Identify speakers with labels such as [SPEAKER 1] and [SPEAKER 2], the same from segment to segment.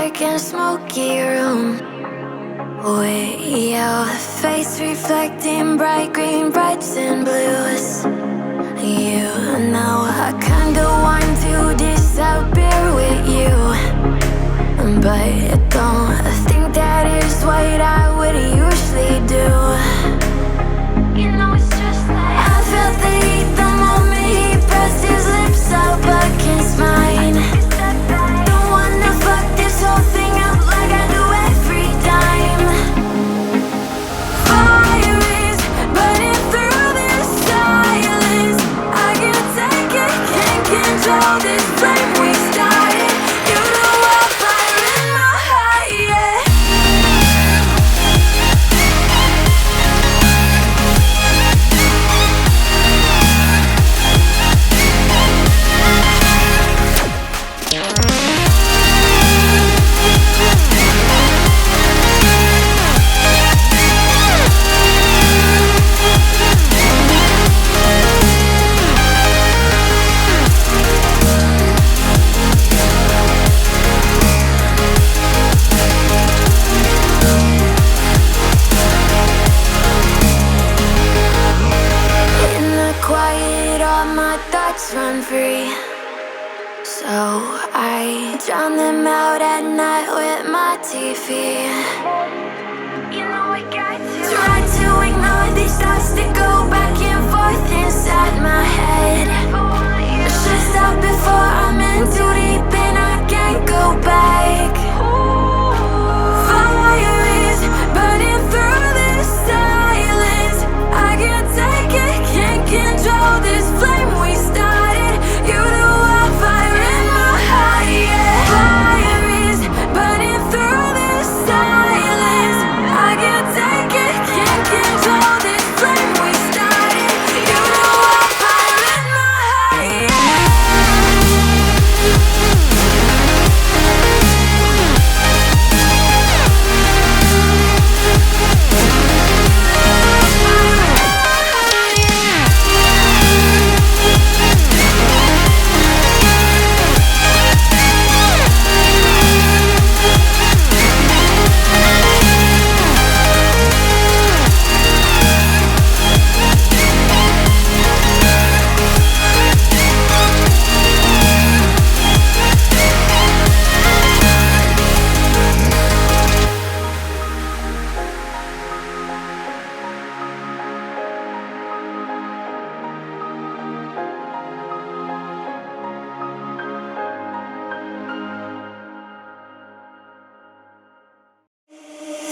[SPEAKER 1] dark and smoky room, with your face reflecting bright green, brights and blues. You know I kinda want to disappear with you, but don't think that is what I would usually do. You know it's just like I felt the heat the moment he pressed his lips up against mine. Don't wanna fuck this whole thing up like I do every time. Fire is burning through this silence. I can't take it, can't control this flame we started. You know I'm fire in my heart, yeah. Run free, so I drown them out at night with my TV. You know I got to try to ignore these thoughts that go back and forth inside my head. Should stop before I'm in too deep and I can't go back. Fire is burning through this silence. I can't take it, can't control this flame we started. You know I'm fire in my heart, yeah. Fire is burning through this silence. I can't take it, can't control this flame we started. You know I'm fire in my heart, yeah.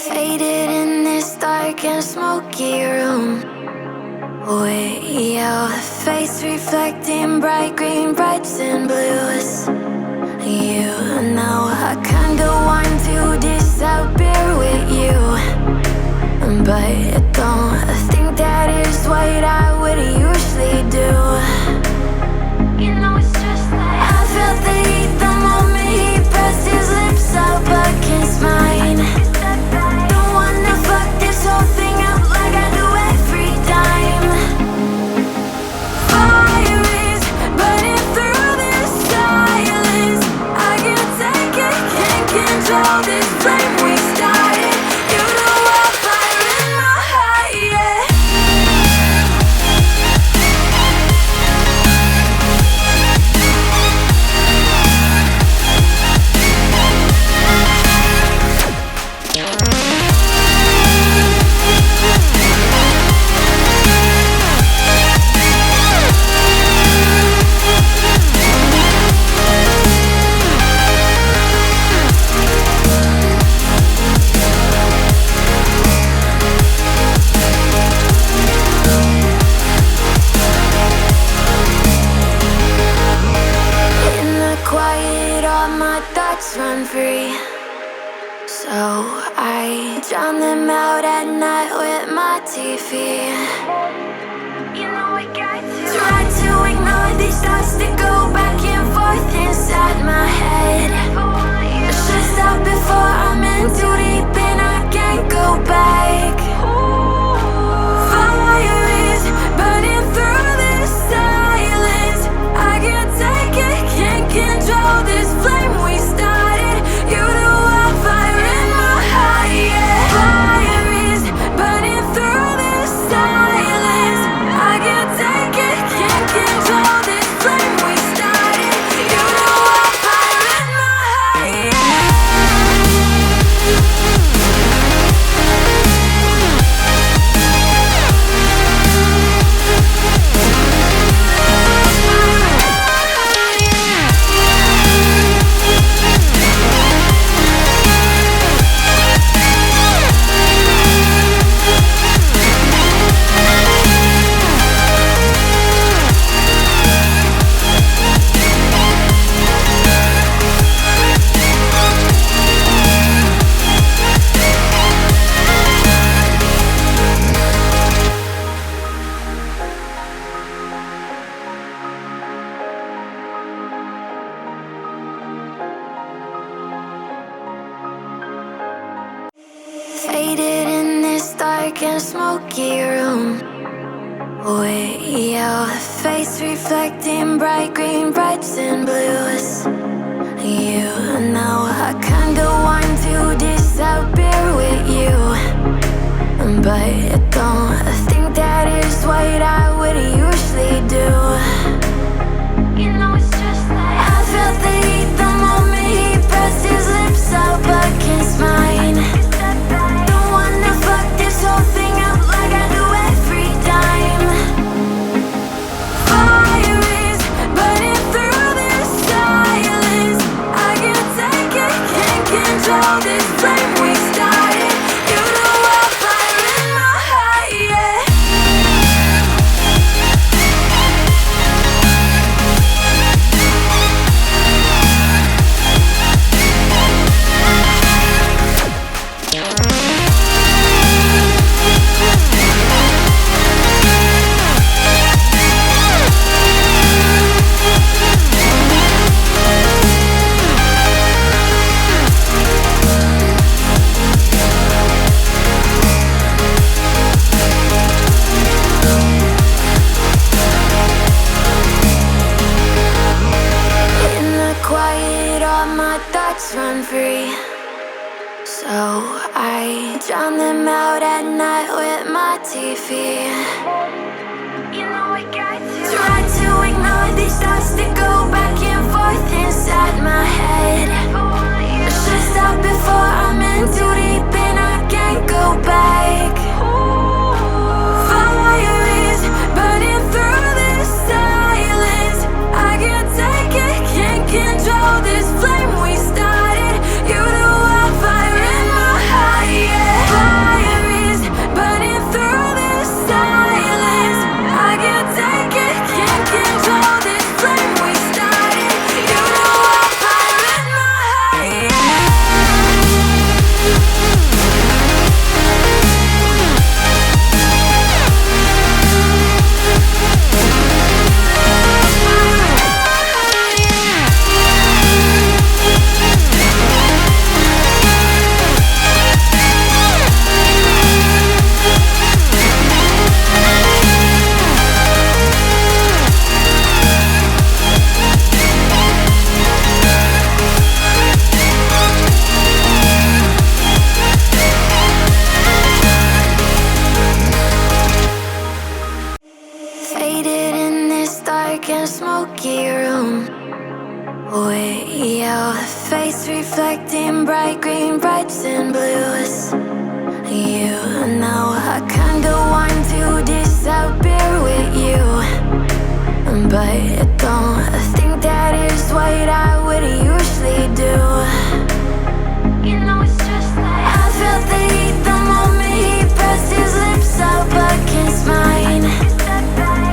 [SPEAKER 1] Faded in this dark and smoky room, with your face reflecting bright green, brights and blues. You know I kinda want to disappear with you, but don't think that is what I would usually do. You know it's just like I felt the heat the moment he pressed his lips up against mine. Don't wanna fuck this whole thing up like I do every time. Fire is burning through this silence. I can't take it, can't control this flame we started. You know I'm fire in my heart, yeah. Run free, so I drown them out at night with my TV. You know I got to try to ignore these thoughts that go back and forth inside my head. Should stop before I'm in too deep and I can't go back. Fire is burning through this silence. I can't take it, can't control this flame we started. You know dark and smoky room with your face reflecting bright green, brights and blues. You know I kinda want to disappear with you, but don't think that is what I would usually do. You know it's just like I felt the heat the moment he pressed his lips up against mine. Don't wanna fuck this whole thing up like I do every time. Fire is burning through this silence. I can't take it, can't control this flame we started. You know I'll fire in my heart, yeah. In the quiet, all my thoughts run free, so I drown them out at night with my TV. You know I got to try to ignore these thoughts that go back and forth inside my head. I should stop before I'm in too deep and I can't go back. Fire is burning through this silence. I can't take it, can't control this flame we started. You know I'll fire in my heart, yeah. Fire is burning through this silence. I can't take it, can't control this flame we started. You know I'll fire in my heart, yeah. Faded in this dark and smoky room with your face reflecting bright green, brights and blues. You know I kinda want to disappear with you, but don't think that is what I